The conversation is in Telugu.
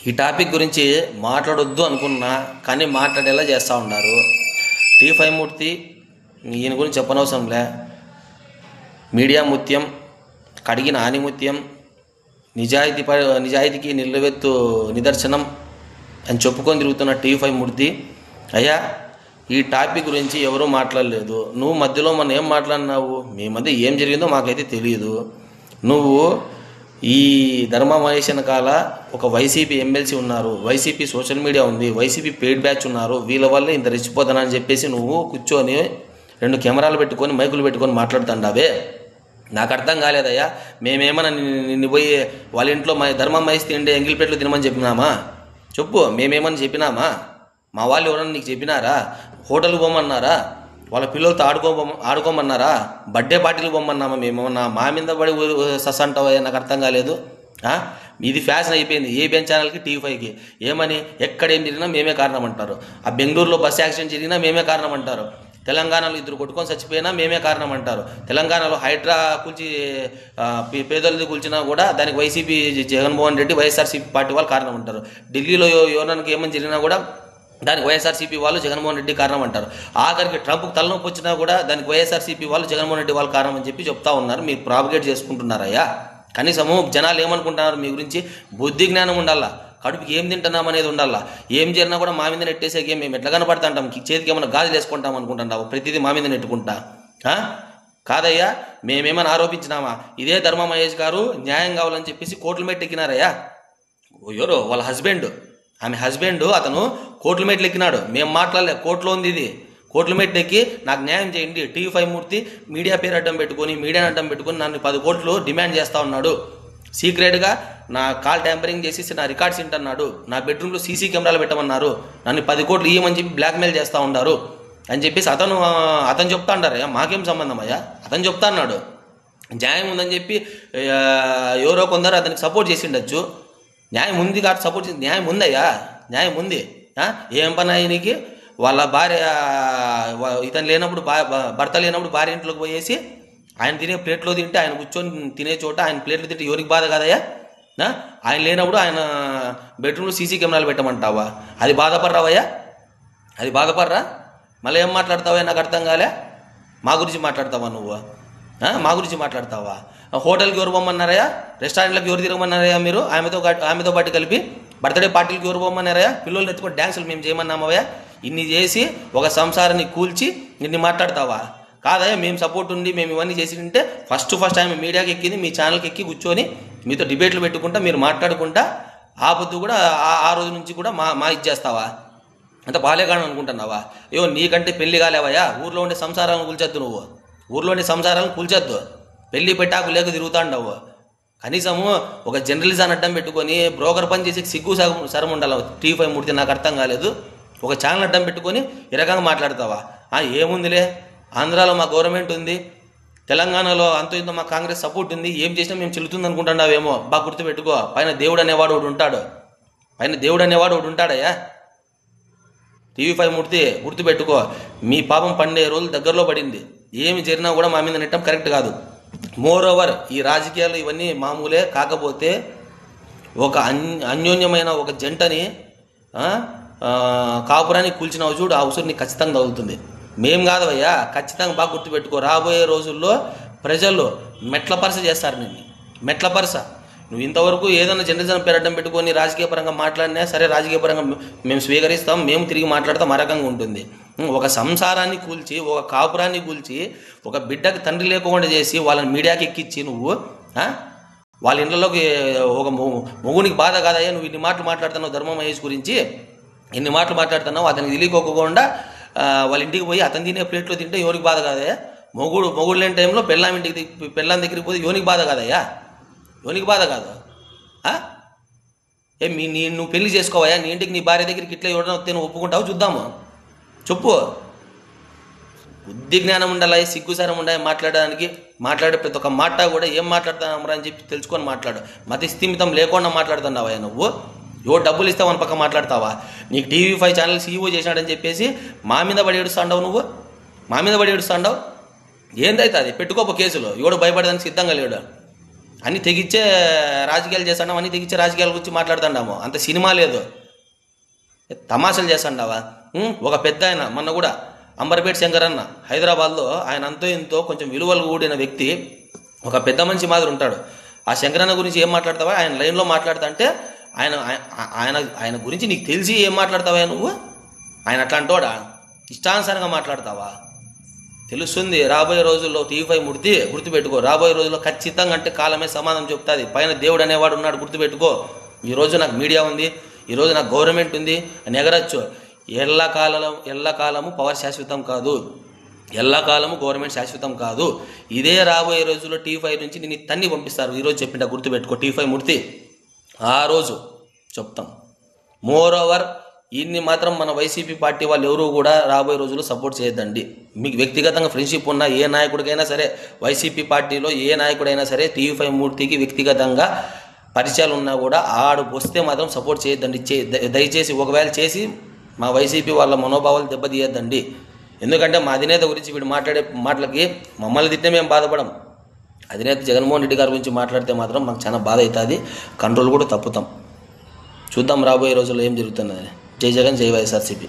ఈ టాపిక్ గురించి మాట్లాడొద్దు అనుకున్నా కానీ మాట్లాడేలా చేస్తూ ఉన్నారు. టీ5 మూర్తి ఈయన గురించి చెప్పనవసరంలే. మీడియా ముత్యం, కడిగిన ఆనిముత్యం, నిజాయితీకి నిలువెత్తు నిదర్శనం అని చెప్పుకొని తిరుగుతున్న టీ5 మూర్తి. అయ్యా, ఈ టాపిక్ గురించి ఎవరూ మాట్లాడలేదు. నువ్వు మధ్యలో మనం ఏం మాట్లాడినావు? మీ మధ్య ఏం జరిగిందో మాకైతే తెలియదు. నువ్వు ఈ ధర్మ మహేష్ వెనకాల ఒక వైసీపీ ఎమ్మెల్సీ ఉన్నారు, వైసీపీ సోషల్ మీడియా ఉంది, వైసీపీ పెయిడ్ బ్యాచ్ ఉన్నారు, వీళ్ళ వల్లే ఇంత రెచ్చిపోతానని చెప్పేసి నువ్వు కూర్చొని 2 కెమెరాలు పెట్టుకొని మైకులు పెట్టుకొని మాట్లాడుతుండావే. నాకు అర్థం కాలేదయ్యా. మేమేమన్నా నిన్ను పోయి వాళ్ళ ఇంట్లో ధర్మ మహేష్ తిండే ఎంగిల్పేట్లు తినమని చెప్పినామా? చెప్పు, మేమేమని చెప్పినామా? మా వాళ్ళు ఎవరన్నా నీకు చెప్పినారా? హోటల్కి పోమన్నారా? వాళ్ళ పిల్లలతో ఆడుకోమన్నారా? బర్త్డే పార్టీలు పోమన్నామా? మేమన్నా మా మీద పడి సస్సంటావా? నాకు అర్థం కాలేదు. ఇది ఫ్యాషన్ అయిపోయింది ఏబిఎన్ ఛానల్కి, టీ5కి. ఏమని ఎక్కడేం జరిగినా మేమే కారణం అంటారు. ఆ బెంగళూరులో బస్ యాక్సిడెంట్ జరిగినా మేమే కారణం అంటారు. తెలంగాణలో 2 కొట్టుకొని చచ్చిపోయినా మేమే కారణం అంటారు. తెలంగాణలో హైడ్రా కూల్చి పేదలది కూల్చినా కూడా దానికి వైసీపీ జగన్మోహన్ రెడ్డి వైఎస్ఆర్సీపీ పార్టీ వాళ్ళు కారణం అంటారు. ఢిల్లీలో ఎవరికి ఏమని జరిగినా కూడా దానికి వైఎస్ఆర్సీపీ వాళ్ళు జగన్మోహన్ రెడ్డి కారణం అంటారు. ఆఖరికి ట్రంప్కి తలనొప్పి వచ్చినా కూడా దానికి వైఎస్ఆర్సీపీ వాళ్ళు జగన్మోహన్ రెడ్డి వాళ్ళు కారణం అని చెప్పి చెప్తా ఉన్నారు. మీరు ప్రాపగేట్ చేసుకుంటున్నారయ్యా. కనీసము జనాలు ఏమనుకుంటున్నారు మీ గురించి? బుద్ధి జ్ఞానం ఉండాలా, కడుపుకి ఏం తింటున్నాం అనేది ఉండాలా. ఏం జరిగినా కూడా మా మీద నెట్టేసేకి మేము ఎట్లా కనపడుతుంటాం? చేతికి ఏమైనా గాజులు వేసుకుంటాం అనుకుంటున్నావు? ప్రతిదీ మా మీద నెట్టుకుంటా? కాదయ్యా, మేమేమైనా ఆరోపించినామా? ఇదే ధర్మ మహేష్ గారు న్యాయం కావాలని చెప్పేసి కోర్టుల మెట్లు ఎక్కినారయ్యా. ఎవరో వాళ్ళ హస్బెండ్, ఆమె హస్బెండ్, అతను కోర్టుల మెట్లు ఎక్కినాడు. మేము మాట్లాడలే, కోర్టులో ఉంది ఇది. కోర్టుల మెట్లు ఎక్కి నాకు న్యాయం చేయండి, టీ5 మూర్తి మీడియా పేరు అడ్డం పెట్టుకొని, మీడియాని అడ్డం పెట్టుకొని నన్ను 10 కోట్లు డిమాండ్ చేస్తూ ఉన్నాడు. సీక్రెట్గా నా కాల్ ట్యాంపరింగ్ చేసి నా రికార్డ్స్ వింటున్నాడు. నా బెడ్రూమ్లో సీసీ కెమెరాలు పెట్టమన్నారు. నన్ను 10 కోట్లు ఇవ్వమని చెప్పి బ్లాక్మెయిల్ చేస్తూ ఉన్నారు అని చెప్పేసి అతను చెప్తా ఉంటారయ్యా. మాకేం సంబంధం అయ్యా? అతను చెప్తా అన్నాడు. న్యాయం ఉందని చెప్పి ఎవరో కొందరు అతనికి సపోర్ట్ చేసి ఉండొచ్చు. న్యాయం ఉంది కాబట్టి సపోర్ట్ చేసి, న్యాయం ఉందయ్యా, న్యాయం ఉంది. ఏం పని ఆయనకి? వాళ్ళ భార్య, ఇతను లేనప్పుడు భర్త లేనప్పుడు భార్య ఇంట్లోకి పోయేసి ఆయన తినే ప్లేట్లో తింటే, ఆయన కూర్చొని తినే చోట ఆయన ప్లేట్లు తింటే ఎవరికి బాధ కాదయ్యా? ఆయన లేనప్పుడు ఆయన బెడ్రూమ్లో సీసీ కెమెరాలు పెట్టమంటావా? అది బాధపడరావయ్యా? అది బాధపడరా? మళ్ళీ ఏం మాట్లాడతావా? నాకు అర్థం కాలే. మా గురించి మాట్లాడతావా నువ్వు? మా గురించి మాట్లాడతావా? హోటల్కి ఎవరు పోమన్నారయ్యా? రెస్టారెంట్లకు ఎవరు తిరగమన్నారయ్యా? మీరు ఆమెతో పాటు కలిపి బర్త్డే పార్టీలకు ఎవరు పోమన్నారయ్యా? పిల్లలు ఎత్తుకొని డ్యాన్సులు మేము చేయమన్నామయ్యా? ఇన్ని చేసి ఒక సంసారాన్ని కూల్చి ఇన్ని మాట్లాడతావా? కాదయ్యా, మేము సపోర్ట్ ఉండి మేము ఇవన్నీ చేసి ఉంటే ఫస్ట్ ఆమె మీడియాకి ఎక్కింది, మీ ఛానల్కి ఎక్కి కూర్చొని మీతో డిబేట్లు పెట్టుకుంటా, మీరు మాట్లాడుకుంటా ఆ పొద్దు కూడా ఆ రోజు నుంచి కూడా మా ఇచ్చేస్తావా? అంత బాలేగాను అనుకుంటున్నావా? అయ్యో, నీకంటే పెళ్లి కాలేవయ్యా? ఊర్లో ఉండే సంసారాలను కూల్చొద్దు. నువ్వు ఊర్లో ఉండే సంసారాలను కూల్చొద్దు. పెళ్లి పెట్టాకు లేక తిరుగుతాండవు. కనీసము ఒక జర్నలిజాన్ని అడ్డం పెట్టుకొని బ్రోకర్ పని చేసి సిగ్గు సరం ఉండాలి. టీ5 మూర్తి, నాకు అర్థం కాలేదు. ఒక ఛానల్ అడ్డం పెట్టుకొని ఈ రకంగా మాట్లాడతావా? ఏముందిలే, ఆంధ్రాలో మా గవర్నమెంట్ ఉంది, తెలంగాణలో అంతో ఇంతో మా కాంగ్రెస్ సపోర్ట్ ఉంది, ఏం చేసినా మేము చెల్లుతుంది అనుకుంటున్నావేమో. బాగా గుర్తుపెట్టుకో, పైన దేవుడు అనేవాడు ఒకడు ఉంటాడు. పైన దేవుడు అనేవాడు ఒకడు ఉంటాడయ్యా. టీ5 మూర్తి, గుర్తుపెట్టుకో, మీ పాపం పండే రోజులు దగ్గరలో పడింది. ఏమి జరిగినా కూడా మా మీద నెట్టడం కరెక్ట్ కాదు. మోర్ ఓవర్ ఈ రాజకీయాలు ఇవన్నీ మామూలే. కాకపోతే ఒక అన్యోన్యమైన ఒక జంటని కాపురాన్ని కూల్చినావు చూడు, ఆ ఉసురు నీకు ఖచ్చితంగా తగులుతుంది. మేం కాదవయ్యా, ఖచ్చితంగా బాగా గుర్తుపెట్టుకో. రాబోయే రోజుల్లో ప్రజలు మెట్ల పరస చేస్తారు నిన్ను, మెట్ల పరస. నువ్వు ఇంతవరకు ఏదైనా జర్నలిజం పేరడ్డం పెట్టుకొని రాజకీయ పరంగా మాట్లాడినా సరే, రాజకీయ పరంగా మేము స్వీకరిస్తాం, మేము తిరిగి మాట్లాడతాం, ఆ రకంగా ఉంటుంది. ఒక సంసారాన్ని కూల్చి, ఒక కాపురాన్ని కూల్చి, ఒక బిడ్డకి తండ్రి లేకుండా చేసి వాళ్ళని మీడియాకి ఎక్కించి నువ్వు వాళ్ళ ఇళ్ళలోకి ఒక మొగునికి బాధ కాదయ్యా? నువ్వు ఇన్ని మాటలు మాట్లాడుతున్నావు ధర్మ మహేష్ గురించి, ఇన్ని మాటలు మాట్లాడుతున్నావు. అతనికి తెలియకోకుండా వాళ్ళ ఇంటికి పోయి అతను తినే ప్లేట్లో తింటే ఎవరికి బాధ కాదయ్యా? మొగుడు లేని టైంలో పెళ్ళాం దగ్గరికి పోతే ఎవరికి బాధ కాదయ్యా? ఎవరికి బాధ కాదు? నువ్వు పెళ్లి చేసుకోవయ్యా? నీ ఇంటికి నీ భార్య దగ్గరికి ఇట్లా ఎవరైనా వస్తే నువ్వు ఒప్పుకుంటావు? చూద్దాము, చెప్పు. బుద్ధి జ్ఞానం ఉండాలి, సిగ్గుసారం ఉండాలి మాట్లాడడానికి. మాట్లాడే ప్రతి ఒక్క మాట కూడా ఏం మాట్లాడుతున్నామరా అని చెప్పి తెలుసుకొని మాట్లాడు. మతి స్థిమితం లేకుండా మాట్లాడుతున్నావా నువ్వు? డబ్బులు ఇస్తావని పక్క మాట్లాడతావా? నీకు టీవీ5 ఛానల్ సీఈఓ చేసినాడని చెప్పేసి మా మీద పడి ఏడుస్తాండవు. నువ్వు మా మీద పడి ఏడుస్తాండవు. ఏందైతే అది పెట్టుకోపో కేసులు. భయపడడానికి సిద్ధంగా లేడు. అన్నీ తెగిచ్చే రాజకీయాలు చేస్తాం, అన్నీ తెగిచ్చే రాజకీయాల గురించి మాట్లాడుతున్నాము. అంత సినిమా లేదు, తమాషాలు చేస్తాండావా? ఒక పెద్ద ఆయన మొన్న కూడా అంబర్పేట శంకర్ అన్న హైదరాబాద్లో ఆయన అంతో ఇంతో కొంచెం విలువలు కూడిన వ్యక్తి, ఒక పెద్ద మనిషి మాదిరి ఉంటాడు. ఆ శంకరన్న గురించి ఏం మాట్లాడతావా? ఆయన లైన్లో మాట్లాడతా అంటే ఆయన ఆయన ఆయన గురించి నీకు తెలిసి ఏం మాట్లాడతావా నువ్వు? ఆయన అట్లా అంటోడా? ఇష్టానుసారంగా మాట్లాడతావా? తెలుస్తుంది. రాబోయే రోజుల్లో టీవీ5 మూర్తి గుర్తుపెట్టుకో. రాబోయే రోజుల్లో ఖచ్చితంగా అంటే కాలమే సమాధానం చెప్తుంది. పైన దేవుడు అనేవాడు ఉన్నాడు, గుర్తుపెట్టుకో. ఈరోజు నాకు మీడియా ఉంది, ఈరోజు నాకు గవర్నమెంట్ ఉంది అని ఎగరచ్చు. ఎల్లకాలము పవర్ శాశ్వతం కాదు, ఎల్లకాలము గవర్నమెంట్ శాశ్వతం కాదు. ఇదే రాబోయే రోజుల్లో టీవీ5 నుంచి నేను తన్ని పంపిస్తారు. ఈరోజు చెప్పింట గుర్తుపెట్టుకో టీవీ5 మూర్తి, ఆ రోజు చెప్తాం. మోర్ ఓవర్ ఇన్ని మాత్రం మన వైసీపీ పార్టీ వాళ్ళు ఎవరు కూడా రాబోయే రోజుల్లో సపోర్ట్ చేయొద్దండి. మీకు వ్యక్తిగతంగా ఫ్రెండ్షిప్ ఉన్న ఏ నాయకుడికైనా సరే, వైసీపీ పార్టీలో ఏ నాయకుడైనా సరే టీవీ5 మూర్తికి వ్యక్తిగతంగా పరిచయాలు ఉన్నా కూడా ఆడు వస్తే మాత్రం సపోర్ట్ చేయొద్దండి. దయచేసి ఒకవేళ చేసి మా వైసీపీ వాళ్ళ మనోభావాలు దెబ్బతీయద్దండి. ఎందుకంటే మా అధినేత గురించి వీడు మాట్లాడే మాటలకి మమ్మల్ని తిట్టే మేము బాధపడం. అధినేత జగన్మోహన్ రెడ్డి గారి గురించి మాట్లాడితే మాత్రం మాకు చాలా బాధ అవుతుంది, కంట్రోల్ కూడా తప్పుతాం. చూద్దాం రాబోయే రోజుల్లో ఏం జరుగుతున్నది. జై జగన్, జై వైఎస్ఆర్సీపీ.